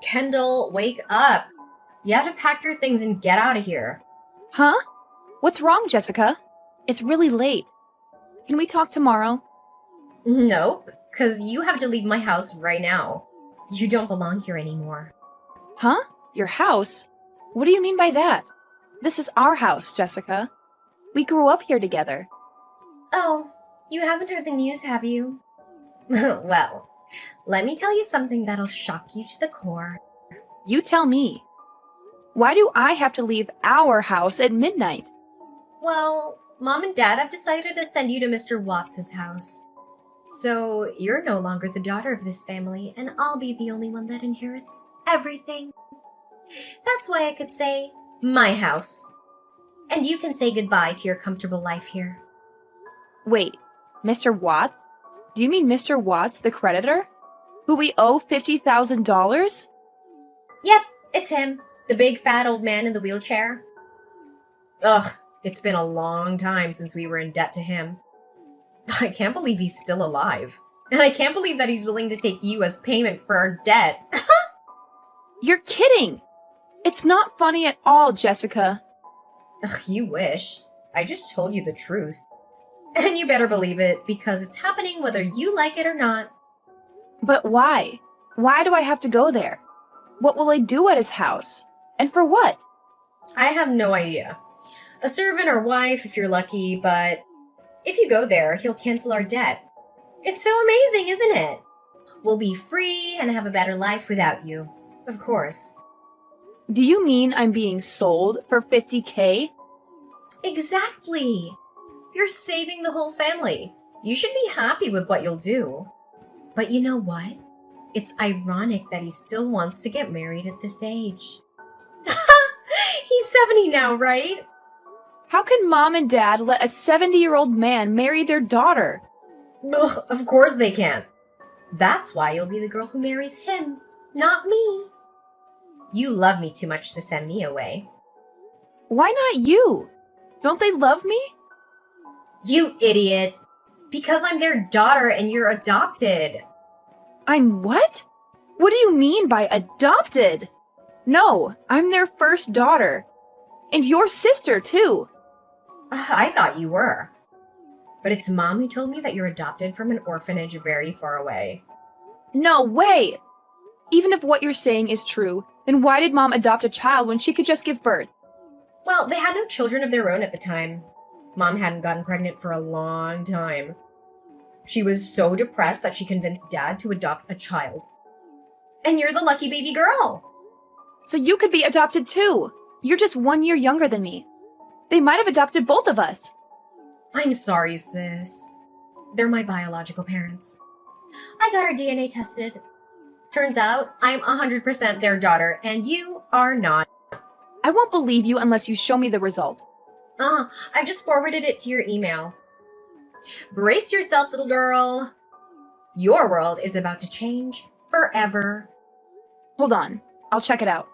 Kendall, wake up. You have to pack your things and get out of here. Huh? What's wrong, Jessica? It's really late. Can we talk tomorrow? Nope, because you have to leave my house right now. You don't belong here anymore. Huh? Your house? What do you mean by that? This is our house, Jessica. We grew up here together. Oh, you haven't heard the news, have you? Well, let me tell you something that'll shock you to the core. You tell me. Why do I have to leave our house at midnight? Well, Mom and Dad have decided to send you to Mr. Watts's house. So you're no longer the daughter of this family, and I'll be the only one that inherits everything. That's why I could say, my house. And you can say goodbye to your comfortable life here. Wait, Mr. Watts? Do you mean Mr. Watts, the creditor? Who we owe $50,000? Yep, it's him. The big fat old man in the wheelchair. Ugh, it's been a long time since we were in debt to him. I can't believe he's still alive. And I can't believe that he's willing to take you as payment for our debt. You're kidding! It's not funny at all, Jessica. Ugh, you wish. I just told you the truth. And you better believe it, because it's happening whether you like it or not. But why? Why do I have to go there? What will I do at his house? And for what? I have no idea. A servant or wife if you're lucky, but if you go there, he'll cancel our debt. It's so amazing, isn't it? We'll be free and have a better life without you. Of course. Do you mean I'm being sold for $50K? Exactly. You're saving the whole family. You should be happy with what you'll do. But you know what? It's ironic that he still wants to get married at this age. He's 70 now, right? How can mom and dad let a 70-year-old man marry their daughter? Ugh, of course they can't. That's why you'll be the girl who marries him, not me. You love me too much to send me away. Why not you? Don't they love me? You idiot. Because I'm their daughter and you're adopted. I'm what? What do you mean by adopted? No, I'm their first daughter. And your sister, too. I thought you were. But it's Mom who told me that you're adopted from an orphanage very far away. No way! Even if what you're saying is true, then why did Mom adopt a child when she could just give birth? Well, they had no children of their own at the time. Mom hadn't gotten pregnant for a long time. She was so depressed that she convinced Dad to adopt a child. And you're the lucky baby girl. So you could be adopted too. You're just 1 year younger than me. They might have adopted both of us. I'm sorry, sis. They're my biological parents. I got our DNA tested. Turns out I'm 100% their daughter, and you are not. I won't believe you unless you show me the result. I've just forwarded it to your email. Brace yourself, little girl. Your world is about to change forever. Hold on, I'll check it out.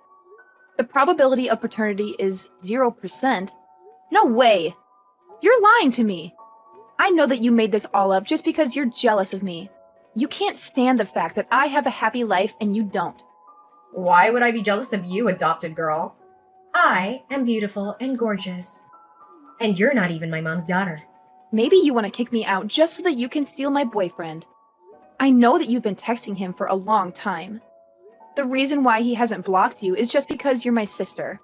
The probability of paternity is 0%. No way! You're lying to me. I know that you made this all up just because you're jealous of me. You can't stand the fact that I have a happy life and you don't. Why would I be jealous of you, adopted girl? I am beautiful and gorgeous. And you're not even my mom's daughter. Maybe you want to kick me out just so that you can steal my boyfriend. I know that you've been texting him for a long time. The reason why he hasn't blocked you is just because you're my sister.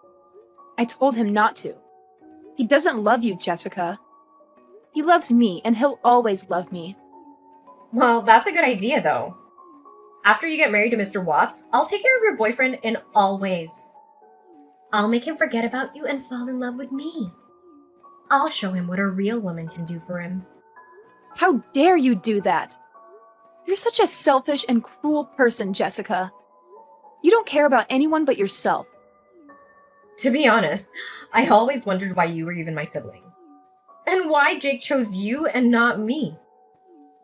I told him not to. He doesn't love you, Jessica. He loves me, and he'll always love me. Well, that's a good idea, though. After you get married to Mr. Watts, I'll take care of your boyfriend in all ways. I'll make him forget about you and fall in love with me. I'll show him what a real woman can do for him. How dare you do that? You're such a selfish and cruel person, Jessica. You don't care about anyone but yourself. To be honest, I always wondered why you were even my sibling. And why Jake chose you and not me.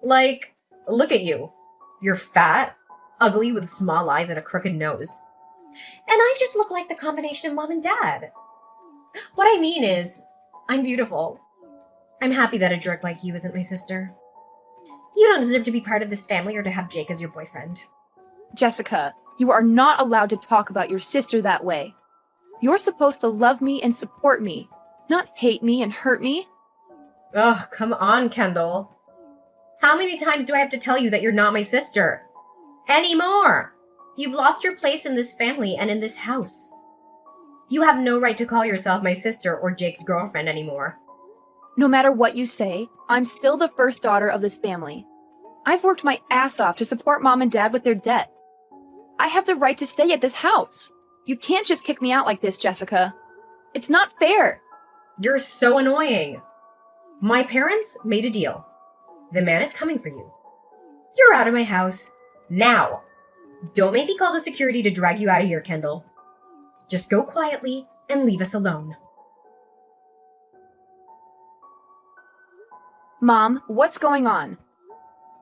Like, look at you. You're fat, ugly with small eyes and a crooked nose. And I just look like the combination of Mom and Dad. What I mean is, I'm beautiful. I'm happy that a jerk like you isn't my sister. You don't deserve to be part of this family or to have Jake as your boyfriend. Jessica, You are not allowed to talk about your sister that way. You're supposed to love me and support me, not hate me and hurt me. Ugh, come on, Kendall. How many times do I have to tell you that you're not my sister? Anymore! You've lost your place in this family and in this house. You have no right to call yourself my sister or Jake's girlfriend anymore. No matter what you say, I'm still the first daughter of this family. I've worked my ass off to support Mom and Dad with their debt. I have the right to stay at this house. You can't just kick me out like this, Jessica. It's not fair. You're so annoying. My parents made a deal. The man is coming for you. You're out of my house. Now. Don't make me call the security to drag you out of here, Kendall. Just go quietly and leave us alone. Mom, what's going on?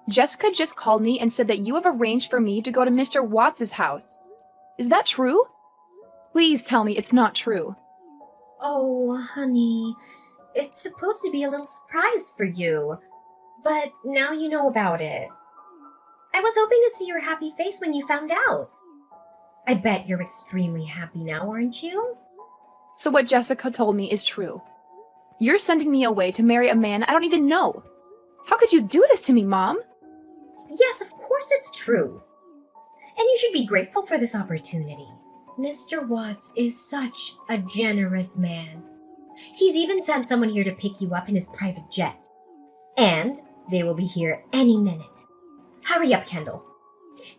Jessica just called me and said that you have arranged for me to go to Mr. Watts' house. Is that true? Please tell me it's not true. Oh, honey, it's supposed to be a little surprise for you, but now you know about it. I was hoping to see your happy face when you found out. I bet you're extremely happy now, aren't you? So what Jessica told me is true. You're sending me away to marry a man I don't even know. How could you do this to me, Mom? Yes, of course it's true. And you should be grateful for this opportunity. Mr. Watts is such a generous man. He's even sent someone here to pick you up in his private jet. And they will be here any minute. Hurry up, Kendall.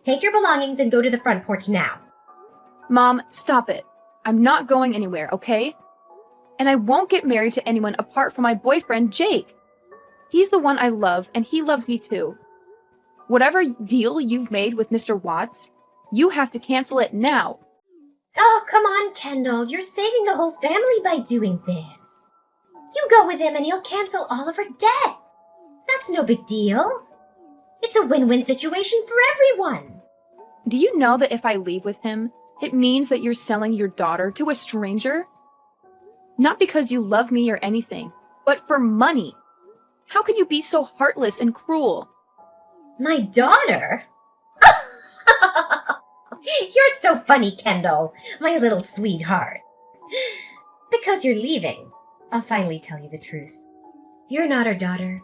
Take your belongings and go to the front porch now. Mom, stop it. I'm not going anywhere, okay? And I won't get married to anyone apart from my boyfriend, Jake. He's the one I love, and he loves me too. Whatever deal you've made with Mr. Watts, you have to cancel it now. Oh, come on, Kendall. You're saving the whole family by doing this. You go with him and he'll cancel all of her debt. That's no big deal. It's a win-win situation for everyone. Do you know that if I leave with him, it means that you're selling your daughter to a stranger? Not because you love me or anything, but for money. How can you be so heartless and cruel? My daughter? You're so funny, Kendall, my little sweetheart. Because you're leaving, I'll finally tell you the truth. You're not our daughter.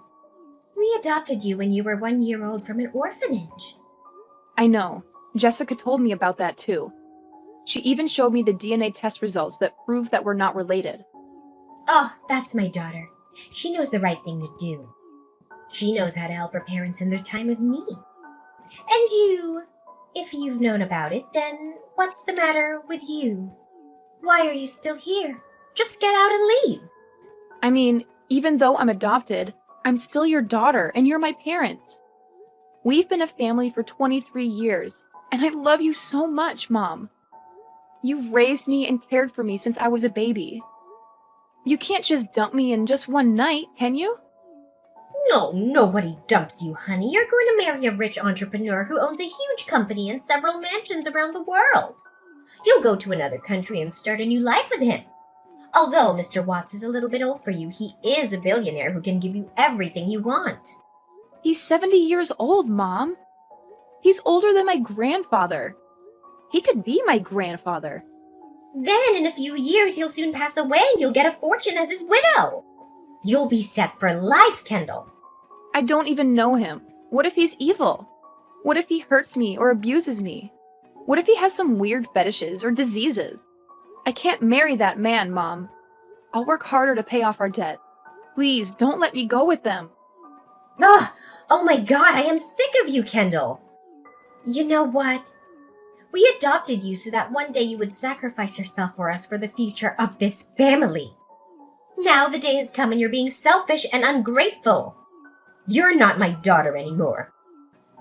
We adopted you when you were 1 year old from an orphanage. I know. Jessica told me about that too. She even showed me the DNA test results that prove that we're not related. Oh, that's my daughter. She knows the right thing to do. She knows how to help her parents in their time of need. And you, if you've known about it, then what's the matter with you? Why are you still here? Just get out and leave. I mean, even though I'm adopted, I'm still your daughter and you're my parents. We've been a family for 23 years, and I love you so much, Mom. You've raised me and cared for me since I was a baby. You can't just dump me in just one night, can you? No, nobody dumps you, honey. You're going to marry a rich entrepreneur who owns a huge company and several mansions around the world. You'll go to another country and start a new life with him. Although Mr. Watts is a little bit old for you, he is a billionaire who can give you everything you want. He's 70 years old, Mom. He's older than my grandfather. He could be my grandfather. Then, in a few years, he'll soon pass away and you'll get a fortune as his widow. You'll be set for life, Kendall. I don't even know him. What if he's evil? What if he hurts me or abuses me? What if he has some weird fetishes or diseases? I can't marry that man, Mom. I'll work harder to pay off our debt. Please, don't let me go with them. Ugh! Oh my God, I am sick of you, Kendall. You know what? We adopted you so that one day you would sacrifice yourself for us for the future of this family. Now the day has come and you're being selfish and ungrateful. You're not my daughter anymore.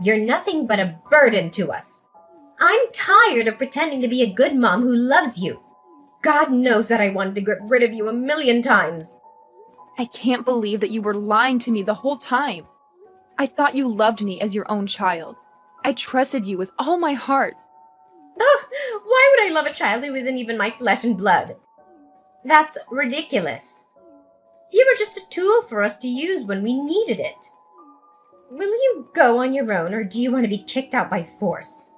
You're nothing but a burden to us. I'm tired of pretending to be a good mom who loves you. God knows that I wanted to get rid of you a million times. I can't believe that you were lying to me the whole time. I thought you loved me as your own child. I trusted you with all my heart. Ugh, why would I love a child who isn't even my flesh and blood? That's ridiculous. You were just a tool for us to use when we needed it. Will you go on your own, or do you want to be kicked out by force?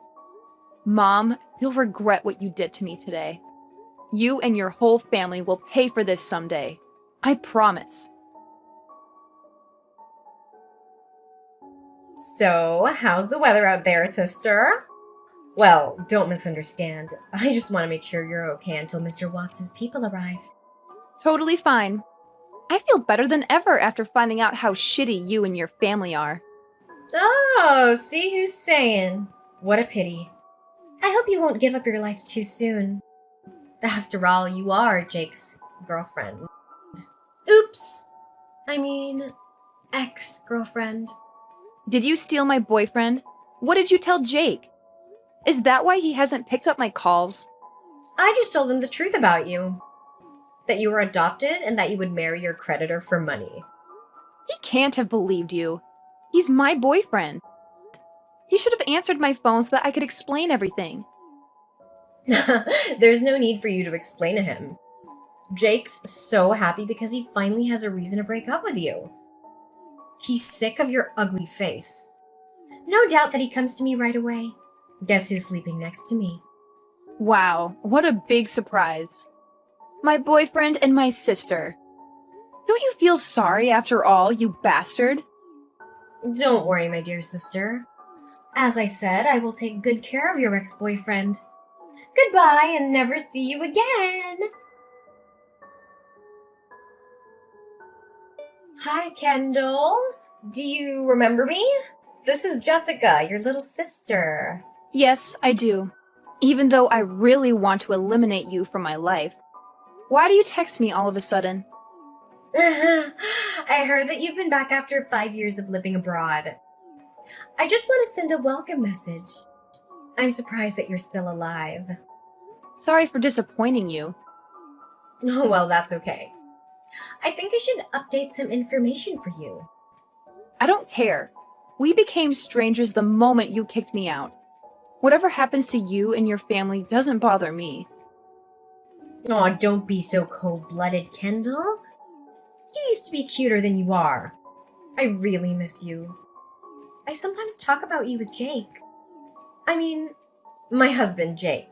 Mom, you'll regret what you did to me today. You and your whole family will pay for this someday. I promise. So, how's the weather out there, sister? Well, don't misunderstand. I just want to make sure you're okay until Mr. Watts' people arrive. Totally fine. I feel better than ever after finding out how shitty you and your family are. Oh, see who's saying. What a pity. I hope you won't give up your life too soon. After all, you are Jake's girlfriend. Oops! I mean, ex-girlfriend. Did you steal my boyfriend? What did you tell Jake? Is that why he hasn't picked up my calls? I just told him the truth about you. That you were adopted and that you would marry your creditor for money. He can't have believed you. He's my boyfriend. He should have answered my phone so that I could explain everything. There's no need for you to explain to him. Jake's so happy because he finally has a reason to break up with you. He's sick of your ugly face. No doubt that he comes to me right away. Guess who's sleeping next to me? Wow, what a big surprise. My boyfriend and my sister. Don't you feel sorry after all, you bastard? Don't worry, my dear sister. As I said, I will take good care of your ex-boyfriend. Goodbye and never see you again. Hi, Kendall. Do you remember me? This is Jessica, your little sister. Yes, I do. Even though I really want to eliminate you from my life. Why do you text me all of a sudden? I heard that you've been back after 5 years of living abroad. I just want to send a welcome message. I'm surprised that you're still alive. Sorry for disappointing you. Oh, well, that's okay. I think I should update some information for you. I don't care. We became strangers the moment you kicked me out. Whatever happens to you and your family doesn't bother me. Aw, don't be so cold-blooded, Kendall. You used to be cuter than you are. I really miss you. I sometimes talk about you with Jake. I mean, my husband, Jake.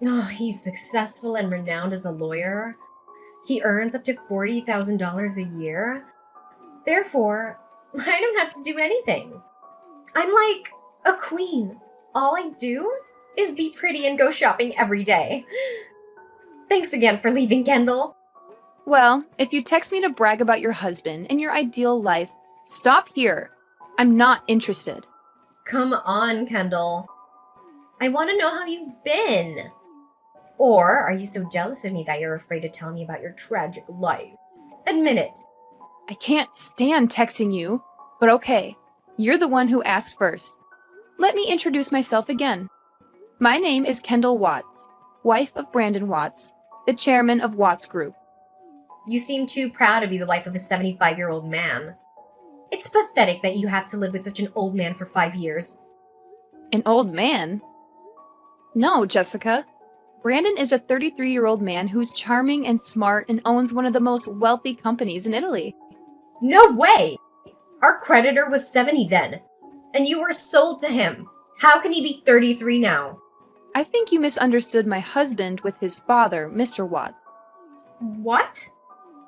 Oh, he's successful and renowned as a lawyer. He earns up to $40,000 a year. Therefore, I don't have to do anything. I'm like a queen. All I do is be pretty and go shopping every day. Thanks again for leaving, Kendall. Well, if you text me to brag about your husband and your ideal life, stop here. I'm not interested. Come on, Kendall. I want to know how you've been. Or are you so jealous of me that you're afraid to tell me about your tragic life? Admit it. I can't stand texting you, but okay, you're the one who asked first. Let me introduce myself again. My name is Kendall Watts, wife of Brandon Watts, the chairman of Watts Group. You seem too proud to be the wife of a 75-year-old man. It's pathetic that you have to live with such an old man for 5 years. An old man? No, Jessica. Brandon is a 33-year-old man who's charming and smart and owns one of the most wealthy companies in Italy. No way! Our creditor was 70 then, and you were sold to him. How can he be 33 now? I think you misunderstood my husband with his father, Mr. Watts. What?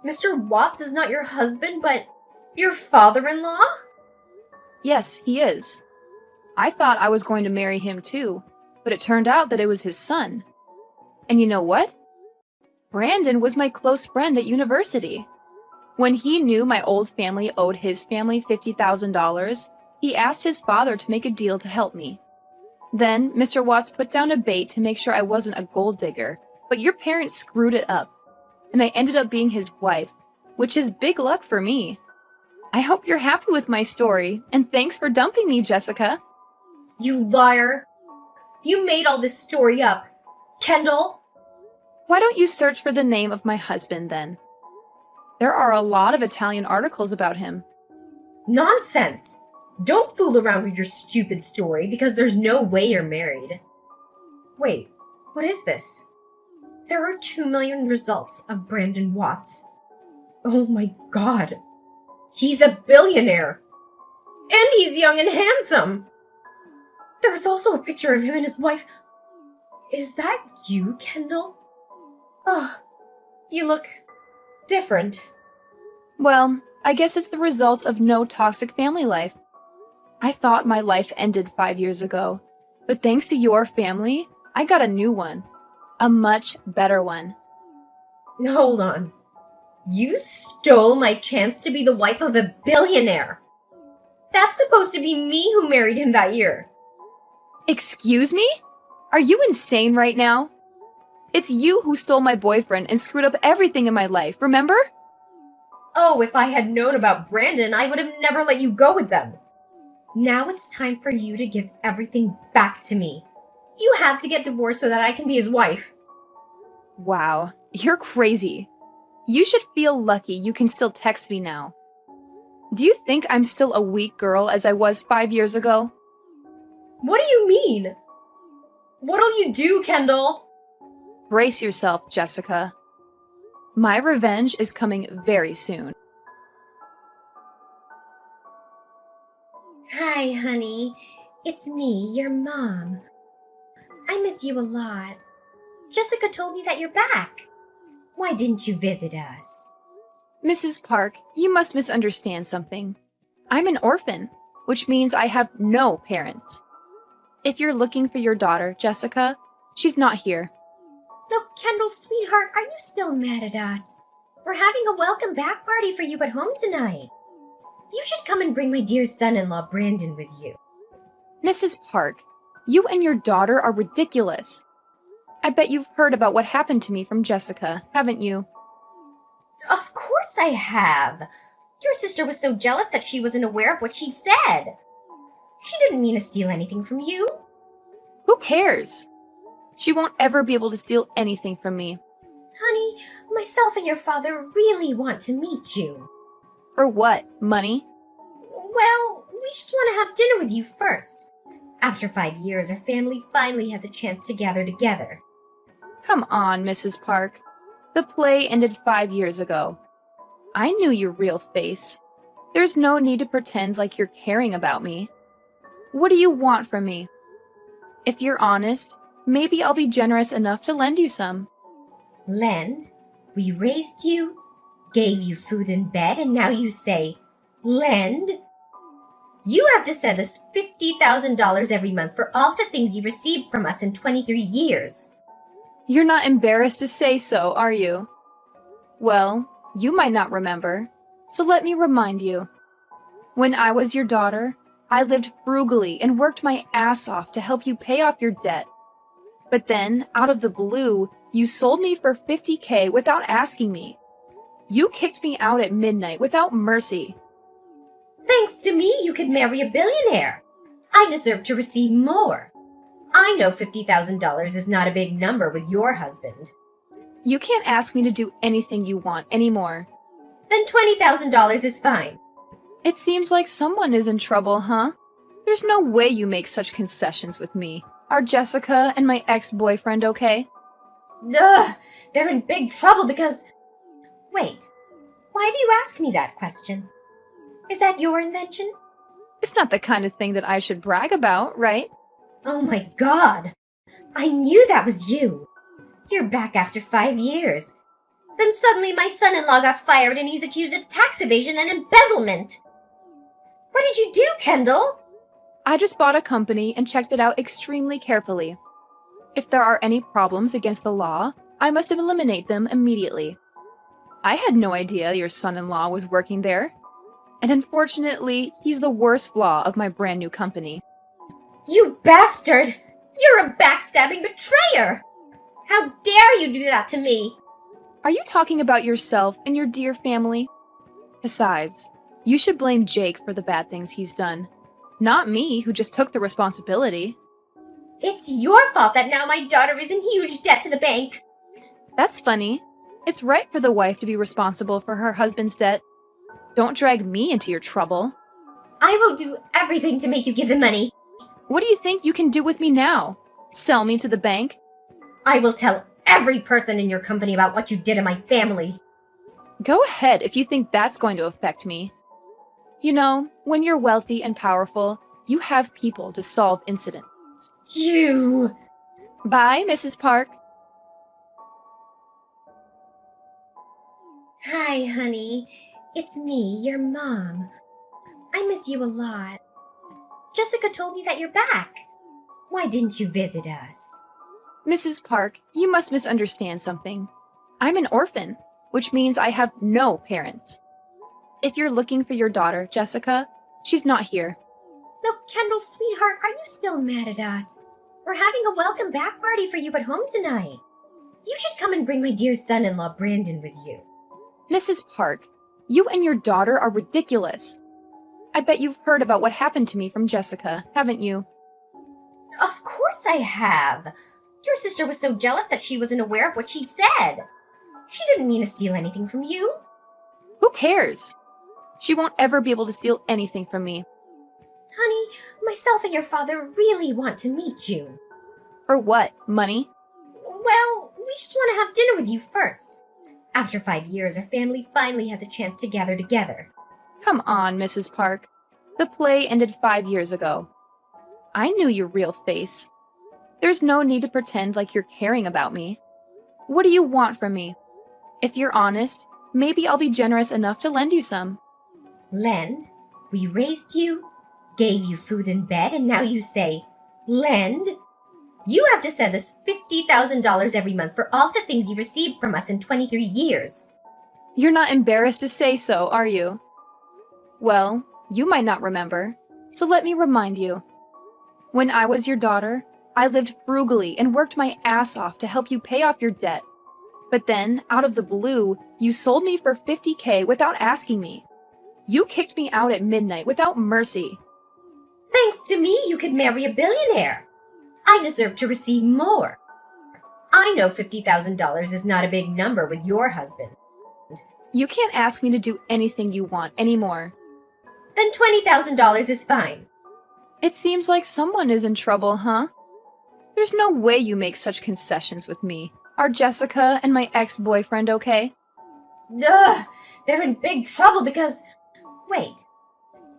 Mr. Watts is not your husband, but your father-in-law? Yes, he is. I thought I was going to marry him too, but it turned out that it was his son. And you know what? Brandon was my close friend at university. When he knew my old family owed his family $50,000, he asked his father to make a deal to help me. Then, Mr. Watts put down a bait to make sure I wasn't a gold digger, but your parents screwed it up, and I ended up being his wife, which is big luck for me. I hope you're happy with my story, and thanks for dumping me, Jessica. You liar! You made all this story up. Kendall? Why don't you search for the name of my husband, then? There are a lot of Italian articles about him. Nonsense! Don't fool around with your stupid story, because there's no way you're married. Wait, what is this? There are 2 million results of Brandon Watts. Oh my god. He's a billionaire! And he's young and handsome! There's also a picture of him and his wife. Is that you, Kendall? Oh, you look different. Well, I guess it's the result of no toxic family life. I thought my life ended 5 years ago, but thanks to your family, I got a new one. A much better one. Hold on. You stole my chance to be the wife of a billionaire. That's supposed to be me who married him that year. Excuse me? Are you insane right now? It's you who stole my boyfriend and screwed up everything in my life, remember? Oh, if I had known about Brandon, I would have never let you go with them. Now it's time for you to give everything back to me. You have to get divorced so that I can be his wife. Wow, you're crazy. You should feel lucky you can still text me now. Do you think I'm still a weak girl as I was 5 years ago? What do you mean? What'll you do, Kendall? Brace yourself, Jessica. My revenge is coming very soon. Hi, honey. It's me, your mom. I miss you a lot. Jessica told me that you're back. Why didn't you visit us? Mrs. Park, you must misunderstand something. I'm an orphan, which means I have no parents. If you're looking for your daughter, Jessica, she's not here. No, Kendall, sweetheart, are you still mad at us? We're having a welcome back party for you at home tonight. You should come and bring my dear son-in-law Brandon with you. Mrs. Park, you and your daughter are ridiculous. I bet you've heard about what happened to me from Jessica, haven't you? Of course I have. Your sister was so jealous that she wasn't aware of what she'd said. She didn't mean to steal anything from you. Who cares? She won't ever be able to steal anything from me. Honey, myself and your father really want to meet you. For what? Money? Well, we just want to have dinner with you first. After 5 years, our family finally has a chance to gather together. Come on, Mrs. Park. The play ended 5 years ago. I knew your real face. There's no need to pretend like you're caring about me. What do you want from me? If you're honest, maybe I'll be generous enough to lend you some. Lend? We raised you, gave you food and bed, and now you say, lend? You have to send us $50,000 every month for all the things you received from us in 23 years. You're not embarrassed to say so, are you? Well, you might not remember, so let me remind you. When I was your daughter, I lived frugally and worked my ass off to help you pay off your debt. But then, out of the blue, you sold me for $50K without asking me. You kicked me out at midnight without mercy. Thanks to me, you could marry a billionaire. I deserve to receive more. I know $50,000 is not a big number with your husband. You can't ask me to do anything you want anymore. Then $20,000 is fine. It seems like someone is in trouble, huh? There's no way you make such concessions with me. Are Jessica and my ex-boyfriend okay? Ugh, they're in big trouble because... Wait, why do you ask me that question? Is that your invention? It's not the kind of thing that I should brag about, right? Oh my god! I knew that was you! You're back after 5 years. Then suddenly my son-in-law got fired and he's accused of tax evasion and embezzlement. What did you do, Kendall? I just bought a company and checked it out extremely carefully. If there are any problems against the law, I must eliminate them immediately. I had no idea your son-in-law was working there. And unfortunately, he's the worst flaw of my brand new company. You bastard! You're a backstabbing betrayer! How dare you do that to me? Are you talking about yourself and your dear family? Besides, you should blame Jake for the bad things he's done. Not me, who just took the responsibility. It's your fault that now my daughter is in huge debt to the bank. That's funny. It's right for the wife to be responsible for her husband's debt. Don't drag me into your trouble. I will do everything to make you give the money. What do you think you can do with me now? Sell me to the bank? I will tell every person in your company about what you did to my family. Go ahead if you think that's going to affect me. You know, when you're wealthy and powerful, you have people to solve incidents. You! Bye, Mrs. Park. Hi, honey. It's me, your mom. I miss you a lot. Jessica told me that you're back. Why didn't you visit us? Mrs. Park, you must misunderstand something. I'm an orphan, which means I have no parents. If you're looking for your daughter, Jessica, she's not here. No, Kendall, sweetheart, are you still mad at us? We're having a welcome back party for you at home tonight. You should come and bring my dear son-in-law Brandon with you. Mrs. Park, you and your daughter are ridiculous. I bet you've heard about what happened to me from Jessica, haven't you? Of course I have. Your sister was so jealous that she wasn't aware of what she'd said. She didn't mean to steal anything from you. Who cares? She won't ever be able to steal anything from me. Honey, myself and your father really want to meet you. For what? Money? Well, we just want to have dinner with you first. After 5 years, our family finally has a chance to gather together. Come on, Mrs. Park. The play ended 5 years ago. I knew your real face. There's no need to pretend like you're caring about me. What do you want from me? If you're honest, maybe I'll be generous enough to lend you some. Lend? We raised you, gave you food and bed, and now you say, lend? You have to send us $50,000 every month for all the things you received from us in 23 years. You're not embarrassed to say so, are you? Well, you might not remember, so let me remind you. When I was your daughter, I lived frugally and worked my ass off to help you pay off your debt. But then, out of the blue, you sold me for $50K without asking me. You kicked me out at midnight without mercy. Thanks to me, you could marry a billionaire. I deserve to receive more. I know $50,000 is not a big number with your husband. You can't ask me to do anything you want anymore. Then $20,000 is fine. It seems like someone is in trouble, huh? There's no way you make such concessions with me. Are Jessica and my ex-boyfriend okay? Ugh, they're in big trouble because... Wait,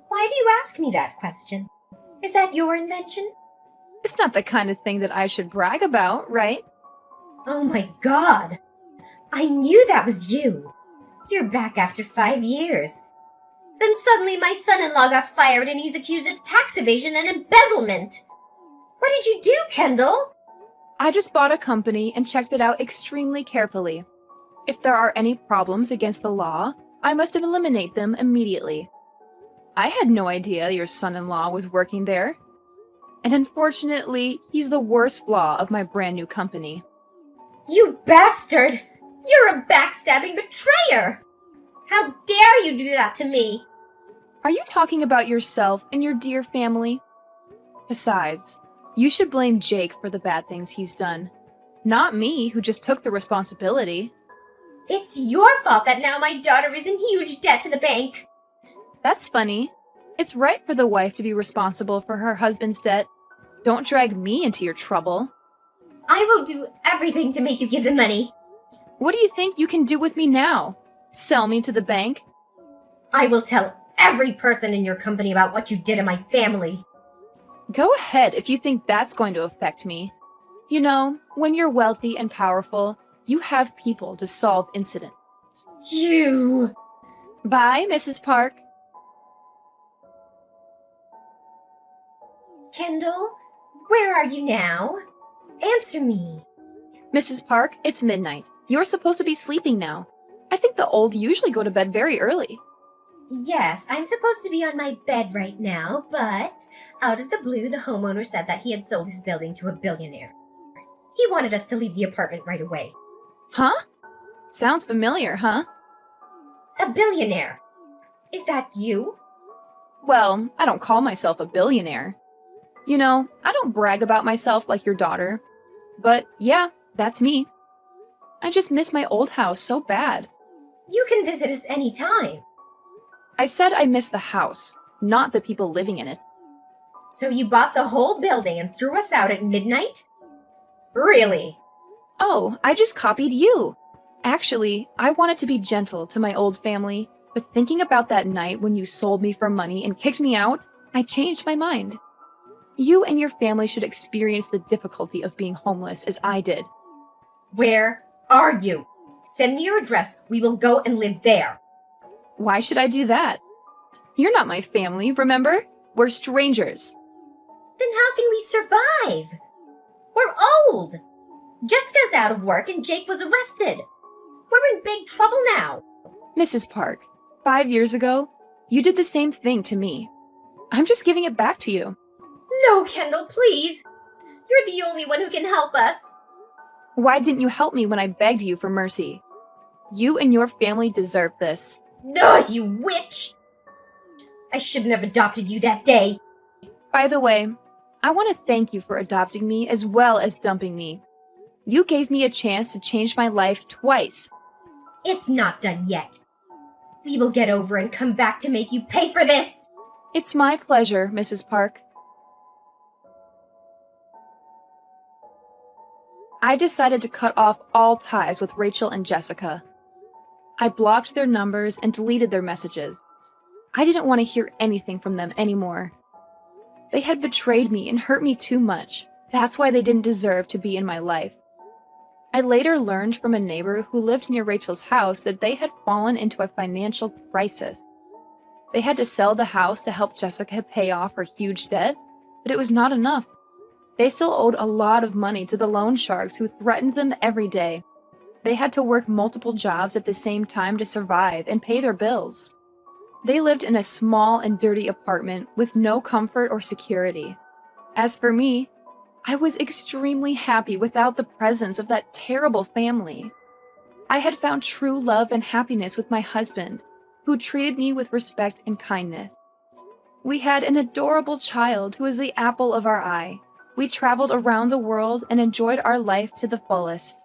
why do you ask me that question? Is that your invention? It's not the kind of thing that I should brag about, right? Oh my god! I knew that was you! You're back after 5 years. Then suddenly my son-in-law got fired and he's accused of tax evasion and embezzlement! What did you do, Kendall? I just bought a company and checked it out extremely carefully. If there are any problems against the law, I must eliminate them immediately. I had no idea your son-in-law was working there. And unfortunately, he's the worst flaw of my brand new company. You bastard! You're a backstabbing betrayer! How dare you do that to me? Are you talking about yourself and your dear family? Besides, you should blame Jake for the bad things he's done. Not me, who just took the responsibility. It's your fault that now my daughter is in huge debt to the bank. That's funny. It's right for the wife to be responsible for her husband's debt. Don't drag me into your trouble. I will do everything to make you give the money. What do you think you can do with me now? Sell me to the bank? I will tell every person in your company about what you did to my family. Go ahead if you think that's going to affect me. You know, when you're wealthy and powerful, you have people to solve incidents. You! Bye, Mrs. Park. Kendall, where are you now? Answer me. Mrs. Park, it's midnight. You're supposed to be sleeping now. I think the old usually go to bed very early. Yes, I'm supposed to be on my bed right now, but out of the blue, the homeowner said that he had sold his building to a billionaire. He wanted us to leave the apartment right away. Huh? Sounds familiar, huh? A billionaire. Is that you? Well, I don't call myself a billionaire. You know, I don't brag about myself like your daughter. But yeah, that's me. I just miss my old house so bad. You can visit us any time. I said I miss the house, not the people living in it. So you bought the whole building and threw us out at midnight? Really? Oh, I just copied you. Actually, I wanted to be gentle to my old family, but thinking about that night when you sold me for money and kicked me out, I changed my mind. You and your family should experience the difficulty of being homeless as I did. Where are you? Send me your address. We will go and live there. Why should I do that? You're not my family, remember? We're strangers. Then how can we survive? We're old. Jessica's out of work and Jake was arrested. We're in big trouble now. Mrs. Park, 5 years ago, you did the same thing to me. I'm just giving it back to you. No, Kendall, please. You're the only one who can help us. Why didn't you help me when I begged you for mercy? You and your family deserve this. Ugh, you witch! I shouldn't have adopted you that day. By the way, I want to thank you for adopting me as well as dumping me. You gave me a chance to change my life twice. It's not done yet. We will get over and come back to make you pay for this. It's my pleasure, Mrs. Park. I decided to cut off all ties with Rachel and Jessica. I blocked their numbers and deleted their messages. I didn't want to hear anything from them anymore. They had betrayed me and hurt me too much. That's why they didn't deserve to be in my life. I later learned from a neighbor who lived near Rachel's house that they had fallen into a financial crisis. They had to sell the house to help Jessica pay off her huge debt, but it was not enough. They still owed a lot of money to the loan sharks who threatened them every day. They had to work multiple jobs at the same time to survive and pay their bills. They lived in a small and dirty apartment with no comfort or security. As for me, I was extremely happy without the presence of that terrible family. I had found true love and happiness with my husband, who treated me with respect and kindness. We had an adorable child who was the apple of our eye. We traveled around the world and enjoyed our life to the fullest.